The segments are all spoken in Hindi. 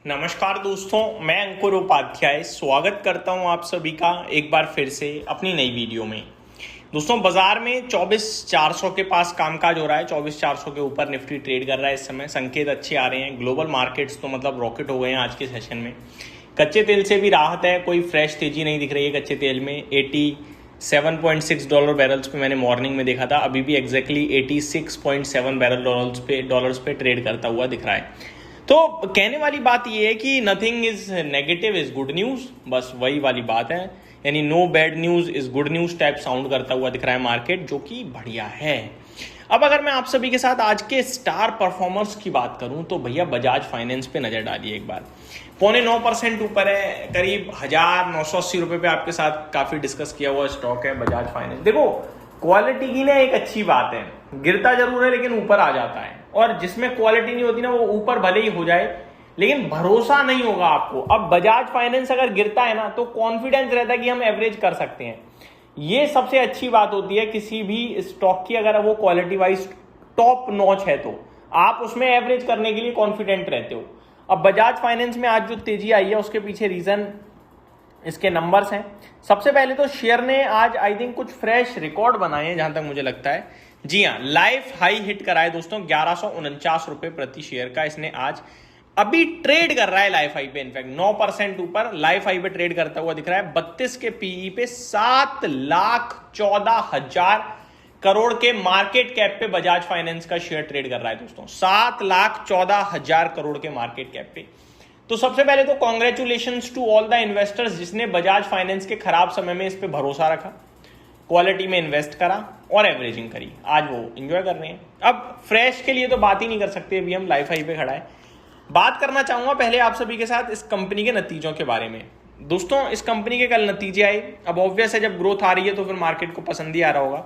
नमस्कार दोस्तों, मैं अंकुर उपाध्याय स्वागत करता हूं आप सभी का एक बार फिर से अपनी नई वीडियो में। दोस्तों, बाजार में 24,400 के पास कामकाज हो रहा है। 24,400 के ऊपर निफ्टी ट्रेड कर रहा है इस समय। संकेत अच्छे आ रहे हैं। ग्लोबल मार्केट्स तो मतलब रॉकेट हो गए हैं आज के सेशन में। कच्चे तेल से भी राहत है, कोई फ्रेश तेजी नहीं दिख रही है कच्चे तेल में। $87.6 बैरल्स पे मैंने मॉर्निंग में देखा था, अभी भी एग्जैक्टली 86.7 डॉलर्स पे ट्रेड करता हुआ दिख रहा है। तो कहने वाली बात यह है कि nothing is negative is good news, बस वही वाली बात है। यानी no bad news is good news type sound करता हुआ दिख रहा है मार्केट, जो कि बढ़िया है। अब अगर मैं आप सभी के साथ आज के स्टार परफॉर्मर्स की बात करूं तो भैया बजाज फाइनेंस पे नजर डालिए एक बार। 0.9% ऊपर है, करीब 1,980 रुपए पे आपके साथ काफी डिस्कस किया हुआ स्टॉक है बजाज फाइनेंस। देखो, क्वालिटी की ना एक अच्छी बात है, गिरता जरूर है लेकिन ऊपर आ जाता है। और जिसमें क्वालिटी नहीं होती ना, वो ऊपर भले ही हो जाए लेकिन भरोसा नहीं होगा आपको। अब बजाज फाइनेंस अगर गिरता है ना तो कॉन्फिडेंस रहता है कि हम एवरेज कर सकते हैं। ये सबसे अच्छी बात होती है किसी भी स्टॉक की, अगर वो क्वालिटी वाइज टॉप नॉच है तो आप उसमें एवरेज करने के लिए कॉन्फिडेंट रहते हो। अब बजाज फाइनेंस में आज जो तेजी आई है उसके पीछे रीजन इसके नंबर्स हैं। सबसे पहले तो शेयर ने आज आई थिंक कुछ फ्रेश रिकॉर्ड बनाए हैं जहां तक मुझे लगता है। जी हाँ, लाइफ हाई हिट कराए दोस्तों, 1149 रुपए प्रति शेयर का इसने आज अभी ट्रेड कर रहा है लाइफ हाई पे। इनफैक्ट 9% ऊपर लाइफ हाई पे ट्रेड करता हुआ दिख रहा है। 32 के पीई पे 7,14,000 करोड़ के मार्केट कैप पे बजाज फाइनेंस का शेयर ट्रेड कर रहा है दोस्तों। 7,14,000 करोड़ के मार्केट कैप पे। तो सबसे पहले तो congratulations to all the investors जिसने बजाज फाइनेंस के खराब समय में इस पे भरोसा रखा, क्वालिटी में इन्वेस्ट करा और एवरेजिंग करी। आज वो एंजॉय कर रहे हैं। अब फ्रेश के लिए तो बात ही नहीं कर सकते, अभी हम लाइफ हाई पे खड़ा है। बात करना चाहूंगा पहले आप सभी के साथ इस कंपनी के नतीजों के बारे में। दोस्तों, इस कंपनी के कल नतीजे आए। अब ऑब्वियस है, जब ग्रोथ आ रही है तो फिर मार्केट को पसंद ही आ रहा होगा।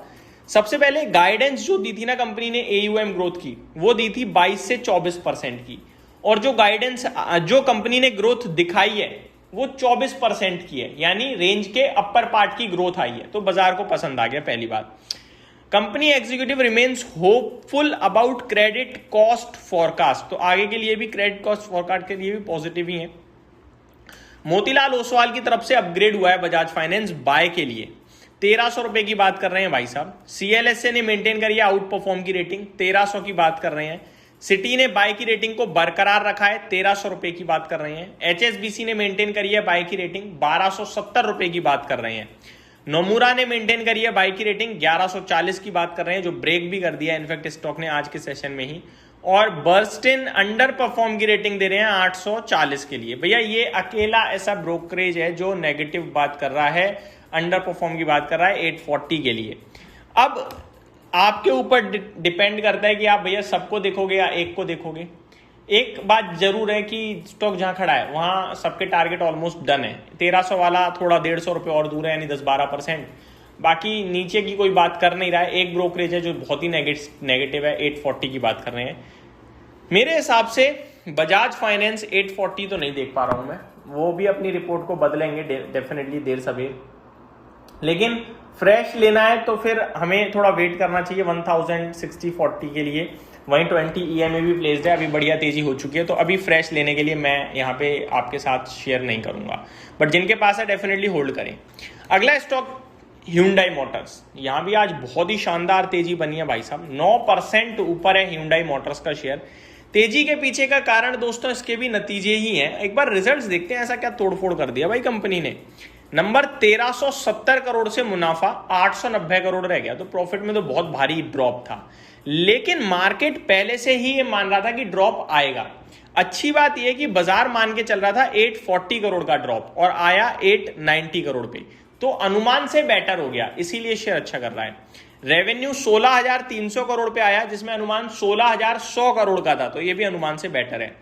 सबसे पहले गाइडेंस जो दी थी ना कंपनी ने AUM ग्रोथ की, वो दी थी 22 से 24% की। और जो गाइडेंस जो कंपनी ने ग्रोथ दिखाई है वो 24% की है, यानी रेंज के अपर पार्ट की ग्रोथ आई है। तो बाजार को पसंद आ गया। पहली बात, company executive remains hopeful about credit cost forecast. तो आगे के लिए भी क्रेडिट कॉस्ट फॉरकास्ट के लिए भी पॉजिटिव ही है। मोतीलाल ओसवाल की तरफ से अपग्रेड हुआ है बजाज फाइनेंस बाय के लिए। 1,300 रुपए की बात कर रहे हैं भाई साहब। CLSA ने मेंटेन करी है आउट परफॉर्म की रेटिंग, 1,300 की बात कर रहे हैं। सिटी ने बाय की रेटिंग को बरकरार रखा है, 1,300 रुपए की बात कर रहे हैं। HSBC ने मेंटेन करी है बाय की रेटिंग, 1,270 रुपए की बात कर रहे हैं। नोमुरा ने मेंटेन करी है बाय की रेटिंग, 1,140 की बात कर रहे हैं, जो ब्रेक भी कर दिया इनफैक्ट स्टॉक ने आज के सेशन में ही। और बर्स्टिन अंडर परफॉर्म की रेटिंग दे रहे हैं 840 के लिए। भैया ये अकेला ऐसा ब्रोकरेज है जो नेगेटिव बात कर रहा है, अंडर परफॉर्म की बात कर रहा है 840 के लिए। अब आपके ऊपर डिपेंड करता है कि आप भैया सबको देखोगे या एक को देखोगे। एक बात जरूर है कि स्टॉक जहां खड़ा है वहां सबके टारगेट ऑलमोस्ट डन है। 1,300 वाला थोड़ा 150 रुपए और दूर है, यानी 10-12%। बाकी नीचे की कोई बात कर नहीं रहा है। एक ब्रोकरेज है जो बहुत ही नेगेटिव है, 840 की बात कर रहे हैं। मेरे हिसाब से बजाज फाइनेंस 840 तो नहीं देख पा रहा हूं मैं। वो भी अपनी रिपोर्ट को बदलेंगे डेफिनेटली देर सवेर, लेकिन फ्रेश लेना है तो फिर हमें थोड़ा वेट करना चाहिए 1060-40 के लिए। वहीं 20 EMA भी प्लेस्ड है, अभी बढ़िया तेजी हो चुकी है। तो अभी फ्रेश लेने के लिए मैं यहाँ पे आपके साथ शेयर नहीं करूंगा, बट जिनके पास है डेफिनेटली होल्ड करें। अगला स्टॉक Hyundai मोटर्स। यहाँ भी आज बहुत ही शानदार तेजी बनी है भाई साहब, 9% ऊपर है Hyundai मोटर्स का शेयर। तेजी के पीछे का कारण दोस्तों इसके भी नतीजे ही हैं। एक बार रिजल्ट्स देखते हैं, ऐसा क्या तोड़फोड़ कर दिया भाई कंपनी ने। नंबर 1,370 करोड़ से मुनाफा 890 करोड़ रह गया। तो प्रॉफिट में तो बहुत भारी ड्रॉप था, लेकिन मार्केट पहले से ही ये मान रहा था कि ड्रॉप आएगा। अच्छी बात यह कि बाजार मान के चल रहा था 840 करोड़ का ड्रॉप और आया 890 करोड़ पे। तो अनुमान से बेटर हो गया, इसीलिए शेयर अच्छा कर रहा है। रेवेन्यू 16,300 करोड़ पे आया, जिसमें अनुमान 16,100 करोड़ का था, तो ये भी अनुमान से बेटर है।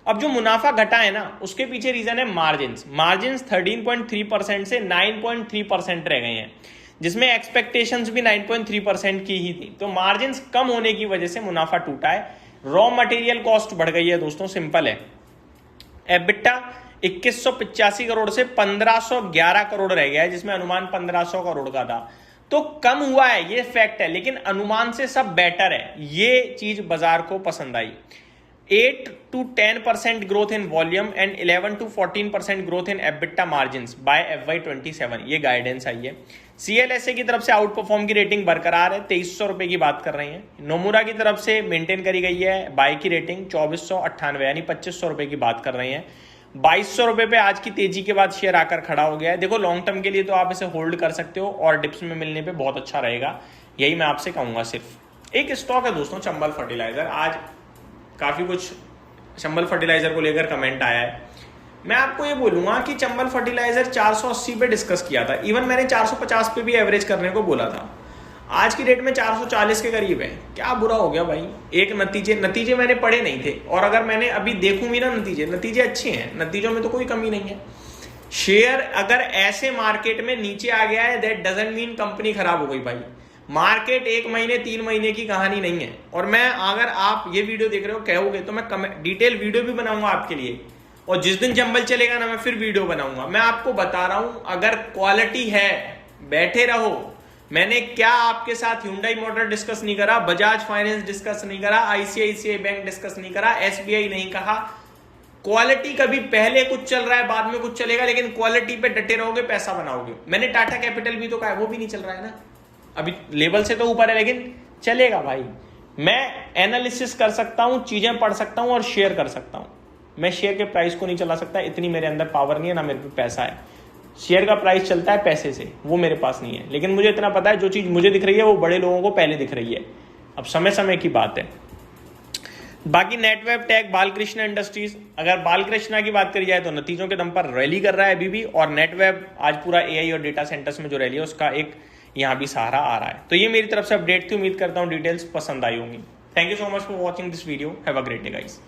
अब जो मुनाफा घटा है ना, उसके पीछे रीजन है मार्जिन्स 13.3% से 9.3% रह गए हैं, जिसमें एक्सपेक्टेशंस भी 9.3% की ही थी। तो मार्जिन्स कम होने की वजह से मुनाफा टूटा है। रॉ मटेरियल कॉस्ट बढ़ गई है दोस्तों, सिंपल है। एबिटा 2185 करोड़ से 1511 करोड़ रह गया है, जिसमें अनुमान 1500 करोड़ का था। तो कम हुआ है, ये फैक्ट है, लेकिन अनुमान से सब बेटर है। ये चीज बाजार को पसंद आई। 8 to 10% growth in volume and 11 to 14% growth in EBITDA margins by FY27, ये गाइडेंस आई है। CLSA की तरफ से आउट परफॉर्म की रेटिंग बरकरार है, 2300 रुपए की बात कर रहे हैं। नोमुरा की तरफ से मेंटेन करी गई है बाय की रेटिंग 2498 यानी 2500 रुपए की बात कर रहे हैं। 2200 रुपए पे आज की तेजी के बाद शेयर आकर खड़ा हो गया है। देखो लॉन्ग टर्म के लिए तो आप इसे होल्ड कर सकते हो और डिप्स में मिलने पे बहुत अच्छा रहेगा, यही मैं आपसे कहूंगा। सिर्फ एक स्टॉक है दोस्तों चंबल फर्टिलाइजर, आज काफी कुछ चंबल फर्टिलाइजर को लेकर कमेंट आया है। मैं आपको ये बोलूंगा कि चंबल फर्टिलाइजर 480 पे डिस्कस किया था, इवन मैंने 450 पे भी एवरेज करने को बोला था। आज की डेट में 440 के करीब है, क्या बुरा हो गया भाई। एक नतीजे मैंने पढ़े नहीं थे, और अगर मैंने अभी देखूं भी ना नतीजे अच्छे हैं, नतीजों में तो कोई कमी नहीं है। शेयर अगर ऐसे मार्केट में नीचे आ गया है, दैट डजंट मीन कंपनी खराब हो गई भाई। मार्केट 1 महीने 3 महीने की कहानी नहीं है। और मैं, अगर आप ये वीडियो देख रहे हो कहोगे तो मैं डिटेल वीडियो भी बनाऊंगा आपके लिए, और जिस दिन चंबल चलेगा ना मैं फिर वीडियो बनाऊंगा। मैं आपको बता रहा हूं, अगर क्वालिटी है बैठे रहो। मैंने क्या आपके साथ Hyundai मोटर डिस्कस नहीं करा, बजाज फाइनेंस डिस्कस नहीं करा, ICICI बैंक डिस्कस नहीं करा, SBI नहीं कहा। क्वालिटी कभी पहले कुछ चल रहा है बाद में कुछ चलेगा, लेकिन क्वालिटी पे डटे रहोगे पैसा बनाओगे। मैंने टाटा कैपिटल भी तो कहा है, वो भी नहीं चल रहा है ना, अभी लेवल से तो ऊपर है लेकिन चलेगा भाई। मैं एनालिसिस कर सकता हूं, चीजें पढ़ सकता हूं और शेयर कर सकता हूं। मैं शेयर के प्राइस को नहीं चला सकता, इतनी मेरे अंदर पावर नहीं है, ना मेरे पे पैसा है। शेयर का प्राइस चलता है पैसे से, वो मेरे पास नहीं है। लेकिन मुझे इतना पता है जो चीज मुझे दिख रही है वो बड़े लोगों को पहले दिख रही है। अब समय समय की बात है। बाकी नेटवेब टेक, बालकृष्ण इंडस्ट्रीज, अगर बालकृष्णा की बात करी जाए तो नतीजों के दम पर रैली कर रहा है अभी भी, और नेटवेब आज पूरा AI और डेटा सेंटर्स में जो रैली है उसका एक यहां भी सहारा आ रहा है। तो ये मेरी तरफ से अपडेट थी, उम्मीद करता हूं डिटेल्स पसंद आई होंगी। Thank you so much for watching this video, have a great day guys.